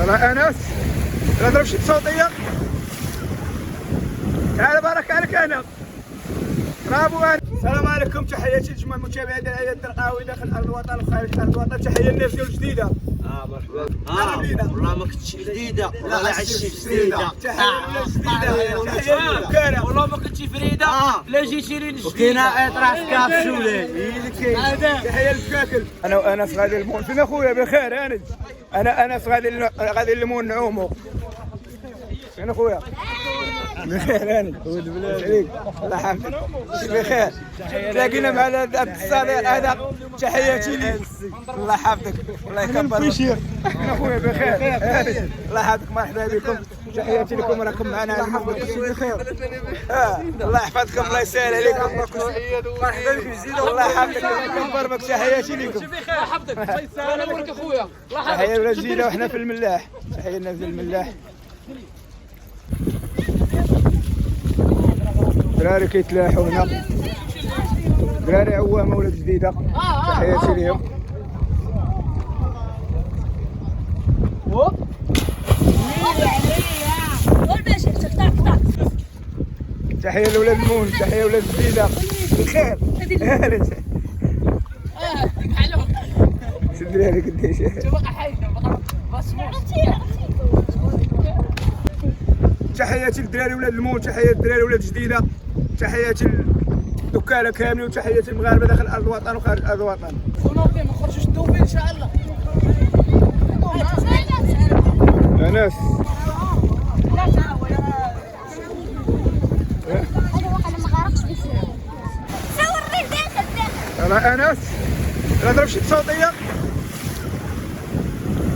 يلا انس لا تضرب شي صوتيه. تعال بارك عليك انا. برافو انس. السلام عليكم، تحياتي لجميع متابعي داعية الدرقاوي داخل ارض الوطن وخارج ارض الوطن. تحيه للناس ديال الجديده. مرحبا. والله ما كنتش جديده، والله عشت جديده. تحيه للناس جديده. تحيه للكاره. والله ما كنتش فريده لا جيتي لي جديده. وكاينه اطراف في كابسوله هي اللي كاين. تحيه للكاكل. انا وانس غادي للمون. فين اخويا؟ بخير انس. انا انس غادي للمون نعومو. فين اخويا؟ بخير انس. ولد بلاد عليك. الله يحفظك. بخير. تلاقينا مع هذا الصديق هذا. تحياتي لي. الله يحفظك. الله يكبرك. فين اخويا؟ بخير. الله يحفظك. مرحبا بكم. تحياتي لكم. راكم معنا بخير. الله يحفظكم. الله يسهل عليكم. مرحبا بكم جديده. الله يحفظك. الله يكبر بك. تحياتي لكم. بخير حفظك. الله يسهل امورك اخويا. الله يحفظك. تحيه لنا جديده وحنا في الملاح. تحيه لنا في الملاح. دراري كيتلاحوا هنا. دراري عوامه ولاد جديده. تحياتي ليهم. تحيه لولاد المون. تحيه لولاد جديده. بخير. شد لي هذيك قديش. تحياتي للدراري ولاد المون. تحياتي للدراري ولاد جديده. تحياتي للدكاله كاملين وتحياتي للمغاربه داخل ارض الوطن وخارج ارض الوطن. ما نخرجوش الدوبي ان شاء الله. انس يلا انس لا تضرب شي صوتيه.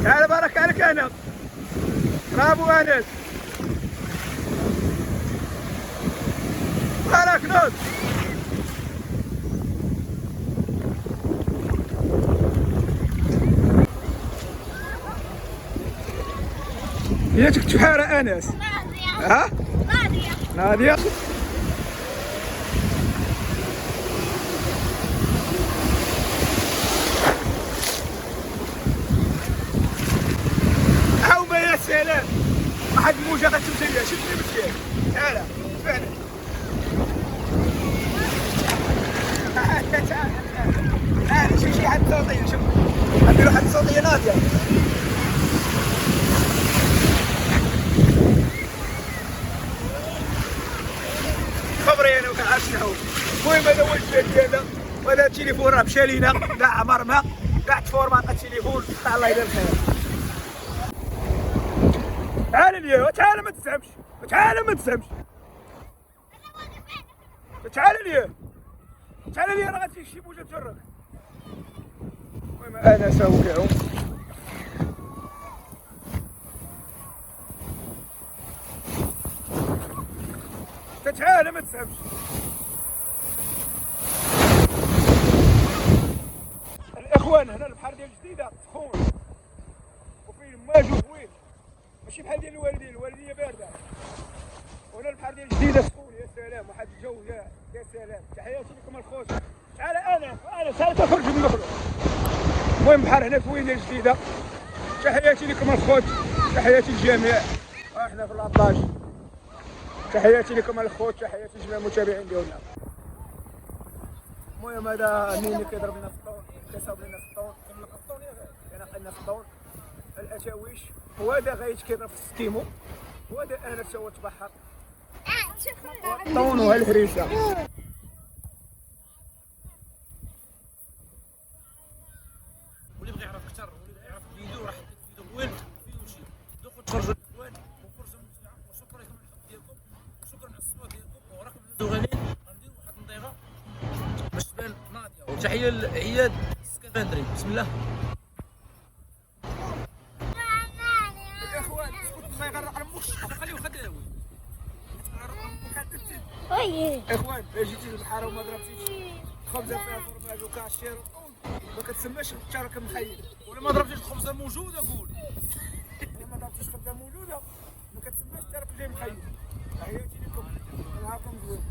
تعال بارك عليك انا. برافو انس. بارك نوض. ياتك تحارة انس. ها؟ نادية. عومة يا سلام. واحد الموجة غتمشي ليها. شوف لي مسكين. تعال فعلا. تعال شوف شي حد صوتية. شوف نديرو حد صوتية ناضية. خبري انا وكنعرف شنو. المهم هذا هو الجهاز ديالنا وهذا التليفون راه مشى لينا كاع عمرنا كاع تفورماط التليفون. الله يدير الخير. تعال ليا. تعال ما تسحبش. تعال ما تسحبش. تعال ليا. تعال ليا راه غتجيك شي بوجه تجرك. المهم انا ساوكعو. تعال ما تسحبش. الاخوان هنا البحر ديال جديده سخون وفيه الماج وزوين ماشي بحال ديال الوالدين. الوالديه بارده وهنا البحر ديال جديده سخون. يا سلام واحد الجو يا سلام. تحياتي لكم الخوت. تعال انا تعال تخرج من المخلوق. المهم البحر هنا زوين ديال جديده. تحياتي لكم الخوت. تحياتي للجميع. احنا في العطاش. تحياتي لكم الخوت. تحياتي لجميع المتابعين ديالنا. المهم هذا مين كيضرب لنا في الطون. كيصاوب لنا في الطون. كاين لك الطون يا ناقلنا في الطون. الاتاويش وهذا غايت كيضرب في السكيمو وهذا انا سوى تبحر الطون وهالهريسه. واللي بغى يعرف اكثر واللي بغى يعرف الفيديو راه حطيت فيديو وين فيه شي دوكو تخرجوا الاخوان وفرجه ممتعه. وشكرا لكم على الحب ديالكم وشكرا على الصبر ديالكم. وراكم بلادو غاليين. غنديروا واحد النضيفه باش تبان ناضيه. وتحيه لعياد السكافندري. بسم الله. الاخوان ما يغرق على مخش خليه خداوي. اخوان جيتي للبحر وما ضربتيش خبزه فيها فرماج وكاشير ما كتسماش الشرك مخيل. ولا ما ضربتيش الخبزه موجوده قول. ولا ما ضربتيش خبزه موجوده ما كتسماش الشرك جاي مخيل. تحياتي لكم. نهاركم زوين.